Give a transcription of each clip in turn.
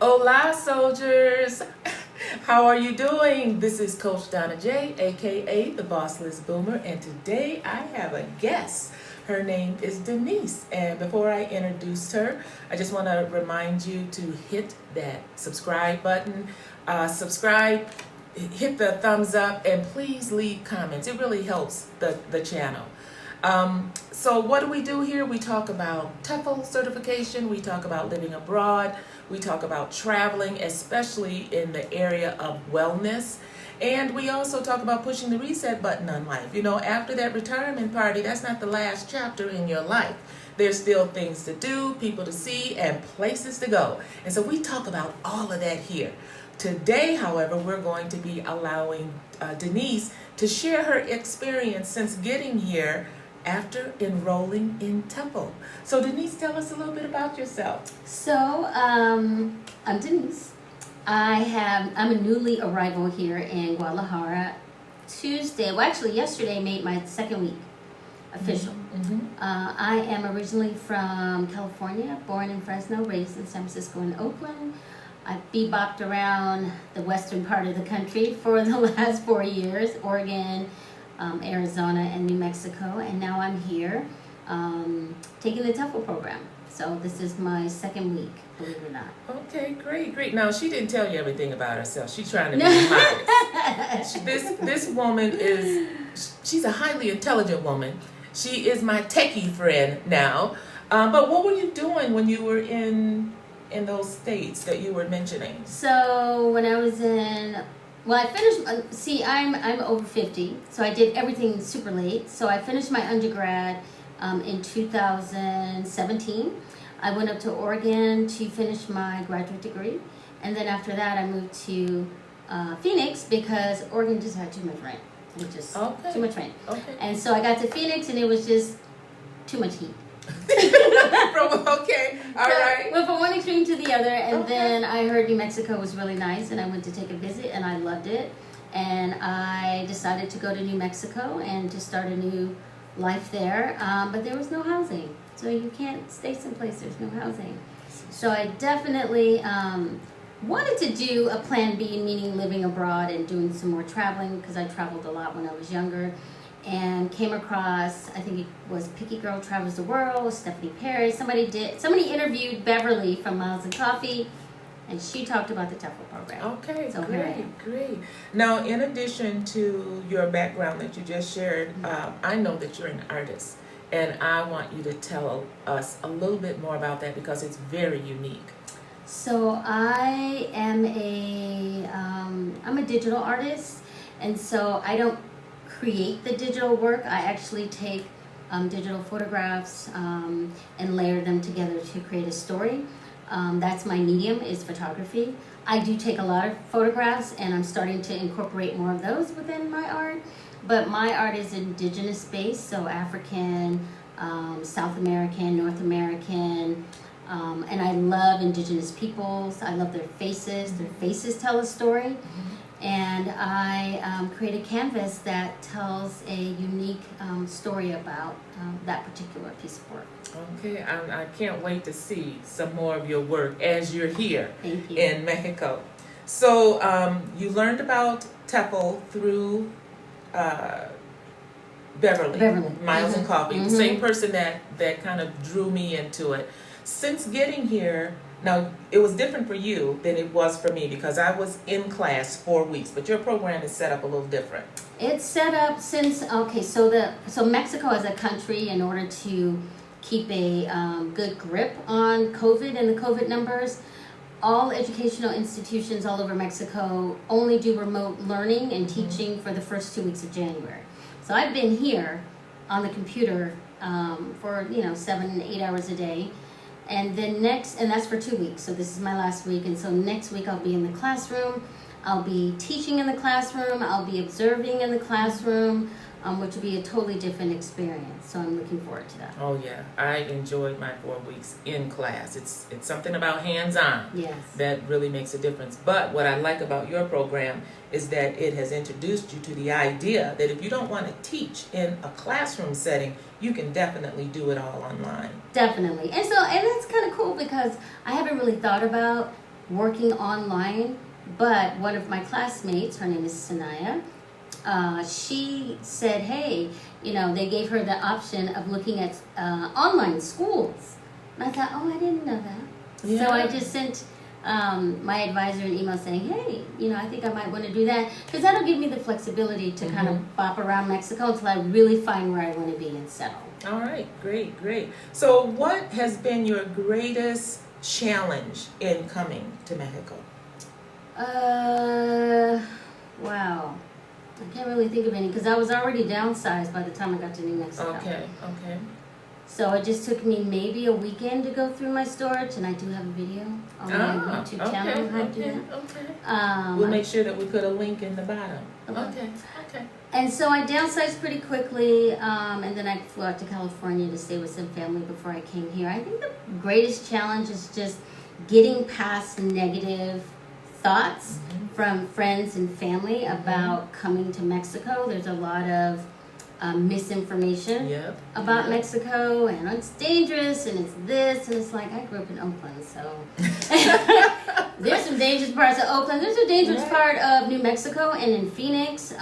Hola, soldiers! How are you doing? This is Coach Donna J, aka the Bossless Boomer, and today I have a guest. Her name is Denise, and before I introduce her, I just want to remind you to hit that subscribe button, hit the thumbs up, and please leave comments. It really helps the channel. So what do we do here? We talk about TEFL certification, we talk about living abroad, we talk about traveling, especially in the area of wellness, and we also talk about pushing the reset button on life. You know, after that retirement party, that's not the last chapter in your life. There's still things to do, people to see, and places to go. And so we talk about all of that here. Today, however, we're going to be allowing Denise to share her experience since getting here after enrolling in TEFL. So Denise, tell us a little bit about yourself. So, I'm Denise. I'm a newly arrival here in Guadalajara. Yesterday made my second week official. Mm-hmm. I am originally from California, born in Fresno, raised in San Francisco and Oakland. I've bebopped around the western part of the country for the last 4 years, Oregon, Arizona, and New Mexico, and now I'm here taking the TEFL program. So this is my second week, believe it or not. Okay, great. Now, she didn't tell you everything about herself. She's trying to be modest. This woman she's a highly intelligent woman. She is my techie friend now. But what were you doing when you were in those states that you were mentioning? So when I was I finished, I'm over 50, so I did everything super late. So I finished my undergrad in 2017. I went up to Oregon to finish my graduate degree. And then after that, I moved to Phoenix because Oregon just had too much rain. Too much rain. Okay. And so I got to Phoenix and it was just too much heat. Right. Went from one extreme to the other, and Okay. then I heard New Mexico was really nice, and I went to take a visit, and I loved it. And I decided to go to New Mexico and to start a new life there, but there was no housing, so you can't stay someplace there's no housing. So I definitely wanted to do a plan B, meaning living abroad and doing some more traveling, because I traveled a lot when I was younger. And came across, I think it was Picky Girl Travels the World, Stephanie Perry. Somebody interviewed Beverly from Miles and Coffee, and she talked about the TEFL program. Okay, So great. Now, in addition to your background that you just shared, I know that you're an artist, and I want you to tell us a little bit more about that because it's very unique. So I am I'm a digital artist, and so I don't create the digital work. I actually take digital photographs and layer them together to create a story. That's my medium, is photography. I do take a lot of photographs, and I'm starting to incorporate more of those within my art. But my art is indigenous based, so African, South American, North American, and I love indigenous peoples. I love their faces. Their faces tell a story. And I create a canvas that tells a unique story about that particular piece of work. Okay, I can't wait to see some more of your work as you're here Thank you. in Mexico. So you learned about TEFL through Beverly. Miles and Coffee, the same person that kind of drew me into it. Since getting here, now, it was different for you than it was for me because I was in class 4 weeks, but your program is set up a little different. It's set up so Mexico as a country, in order to keep a good grip on COVID and the COVID numbers, all educational institutions all over Mexico only do remote learning and teaching for the first 2 weeks of January. So I've been here on the computer for 7 8 hours a day. And then that's for 2 weeks. So this is my last week. And so next week I'll be in the classroom. I'll be teaching in the classroom. I'll be observing in the classroom, which will be a totally different experience. So I'm looking forward to that. Oh yeah, I enjoyed my 4 weeks in class. It's something about hands-on that really makes a difference. But what I like about your program is that it has introduced you to the idea that if you don't want to teach in a classroom setting, you can definitely do it all online. Definitely. And that's kind of cool because I haven't really thought about working online, but one of my classmates, her name is Sanaya, she said, hey, they gave her the option of looking at online schools. And I thought, oh, I didn't know that. Yeah. So I just sent my advisor an email saying, hey, I think I might want to do that, because that'll give me the flexibility to kind of bop around Mexico until I really find where I want to be and settle. All right, great. So what has been your greatest challenge in coming to Mexico? Wow. I can't really think of any, because I was already downsized by the time I got to New Mexico. Okay. So it just took me maybe a weekend to go through my storage, and I do have a video on my YouTube channel on how to do that. Okay. We'll make sure that we put a link in the bottom. Okay. And so I downsized pretty quickly, and then I flew out to California to stay with some family before I came here. I think the greatest challenge is just getting past negative thoughts from friends and family about coming to Mexico. There's a lot of misinformation about Mexico, and it's dangerous, and it's this, and it's like, I grew up in Oakland, so there's some dangerous parts of Oakland. There's a dangerous part of New Mexico and in Phoenix.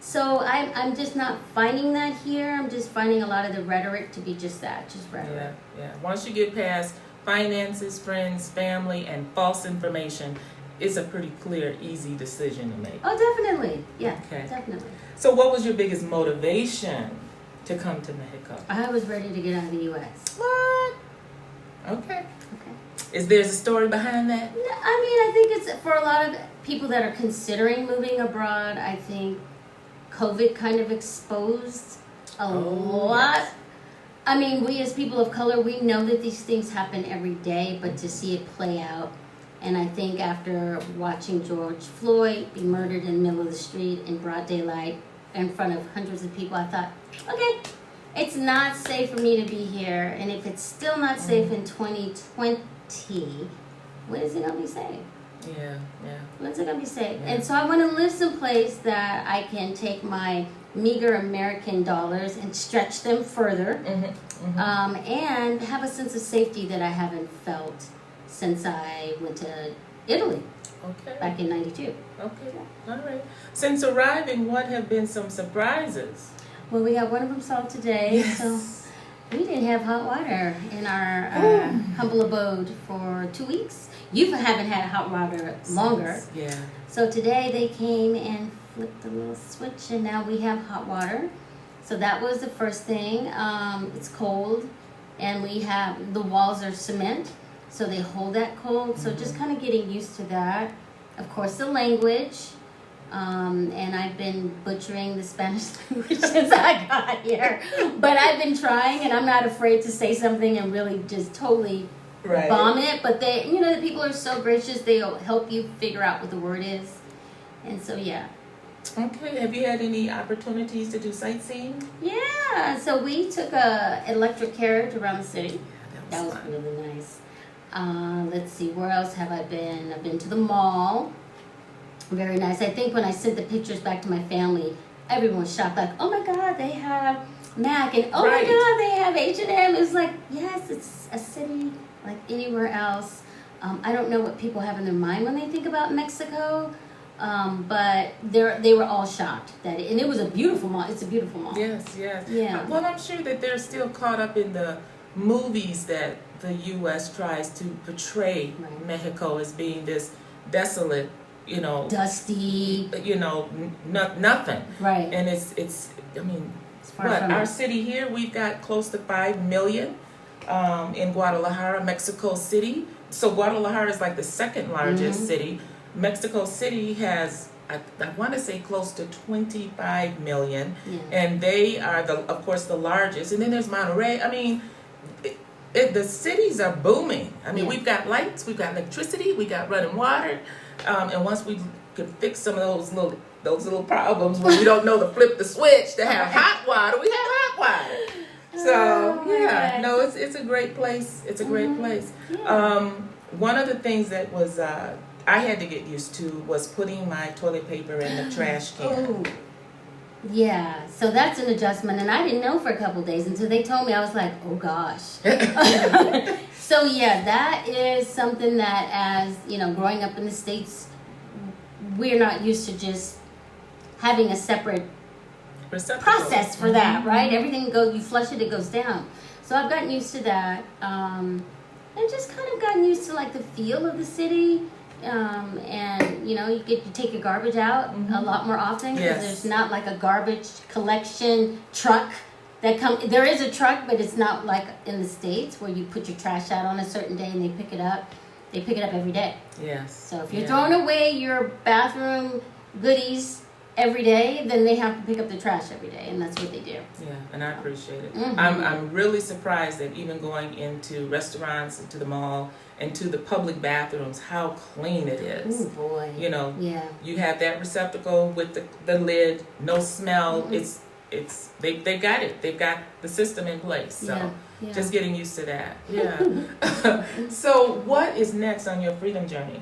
So I'm just not finding that here. I'm just finding a lot of the rhetoric to be just that, just rhetoric. Yeah. Once you get past finances, friends, family, and false information, it's a pretty clear, easy decision to make. Oh, definitely. Yeah, okay. Definitely. So what was your biggest motivation to come to Mexico? I was ready to get out of the U.S. What? Okay. Is there a story behind that? I mean, I think it's for a lot of people that are considering moving abroad. I think COVID kind of exposed a lot. Yes. I mean, we as people of color, we know that these things happen every day, but to see it play out. And I think after watching George Floyd be murdered in the middle of the street in broad daylight in front of hundreds of people, I thought, okay, it's not safe for me to be here. And if it's still not safe in 2020, when is it going to be safe? Yeah. When's it going to be safe? Yeah. And so I want to live someplace that I can take my meager American dollars and stretch them further, and have a sense of safety that I haven't felt since I went to Italy back in '92. Okay, all right. Since arriving, what have been some surprises? Well, we got one of them solved today. Yes. So we didn't have hot water in our humble abode for 2 weeks. You haven't had hot water longer. Yeah. So today they came and flipped the little switch, and now we have hot water. So that was the first thing. It's cold, and the walls are cement, so they hold that cold. So just kind of getting used to that. Of course, the language. And I've been butchering the Spanish language since I got here. But I've been trying, and I'm not afraid to say something and really just totally bomb it. But the people are so gracious. They'll help you figure out what the word is. And so, yeah. Okay. Have you had any opportunities to do sightseeing? Yeah. So we took a electric carriage around the city. Yeah, that was really nice. Let's see. Where else have I been? I've been to the mall. Very nice. I think when I sent the pictures back to my family, everyone was shocked. Like, oh my God, they have Mac, and oh my God, they have H&M. It was like, yes, it's a city like anywhere else. I don't know what people have in their mind when they think about Mexico, but they were all shocked and it was a beautiful mall. It's a beautiful mall. Yes. Yeah. Well, I'm sure that they're still caught up in the movies that the U.S. tries to portray Mexico as being this desolate, dusty, nothing. Right. And it's I mean, from our city here, we've got close to 5 million in Guadalajara, Mexico City. So Guadalajara is like the second largest city. Mexico City has, I want to say, close to 25 million. Yeah. And they are, of course, the largest. And then there's Monterrey. I mean, the cities are booming. I mean, we've got lights, we've got electricity, we got running water. And once we could fix some of those little problems when we don't know to flip the switch to have hot water, we have hot water. So it's a great place. It's a great place. Yeah. One of the things that was I had to get used to was putting my toilet paper in the trash can. Oh. Yeah, so that's an adjustment, and I didn't know for a couple of days until they told me. I was like, oh gosh. So yeah, that is something that, as you know, growing up in the States, we're not used to just having a separate process for that, right? Everything you flush it, it goes down. So I've gotten used to that, and just kind of gotten used to like the feel of the city. And you know, you take your garbage out a lot more often because there's not like a garbage collection truck that come. There is a truck, but it's not like in the States where you put your trash out on a certain day and they pick it up. They pick it up every day. Yes. So if you're throwing away your bathroom goodies every day, then they have to pick up the trash every day, and that's what they do. Yeah, and I appreciate it. I'm really surprised that even going into restaurants, into the mall, and to the public bathrooms, how clean it is. Oh boy. You know, you have that receptacle with the lid, no smell. It's they got it. They've got the system in place. So just getting used to that. Yeah. So what is next on your freedom journey?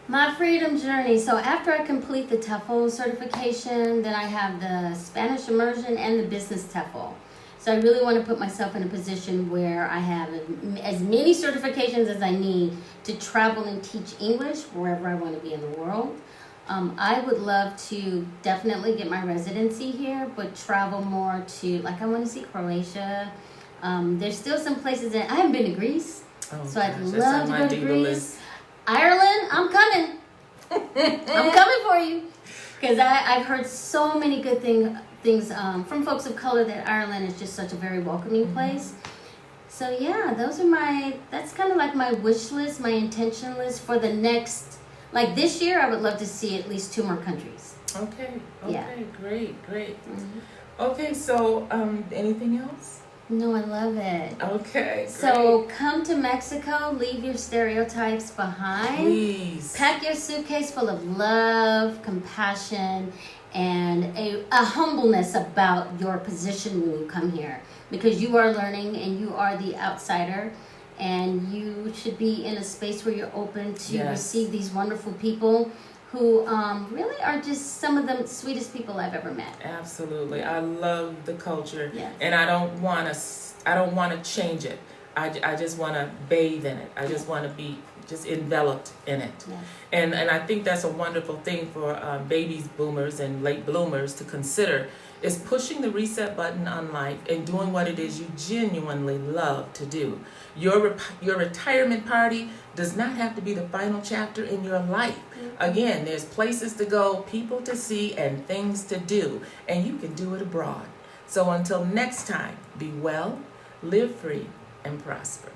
My freedom journey. So after I complete the TEFL certification, then I have the Spanish immersion and the business TEFL. So I really want to put myself in a position where I have as many certifications as I need to travel and teach English wherever I want to be in the world. I would love to definitely get my residency here, but travel more to, like, I want to see Croatia. There's still some places that I haven't been to Greece, so I'd love to go to Greece. Ireland, I'm coming. I'm coming for you, because I've heard so many good things from folks of color that Ireland is just such a very welcoming place. So yeah, that's kind of like my wish list, my intention list for the next, like this year, I would love to see at least 2 more countries. Okay, great. Okay, so anything else? No, I love it. Okay, so come to Mexico, leave your stereotypes behind. Please. Pack your suitcase full of love, compassion, and a humbleness about your position when you come here. Because you are learning and you are the outsider, and you should be in a space where you're open to receive these wonderful people who really are just some of the sweetest people I've ever met. Absolutely. I love the culture, and I don't want to change it. I just want to bathe in it. I just want to be just enveloped in it. And I think that's a wonderful thing for babies, boomers, and late bloomers to consider, is pushing the reset button on life and doing what it is you genuinely love to do. Your retirement party does not have to be the final chapter in your life. Again, there's places to go, people to see, and things to do, and you can do it abroad. So until next time, be well, live free, and prosper.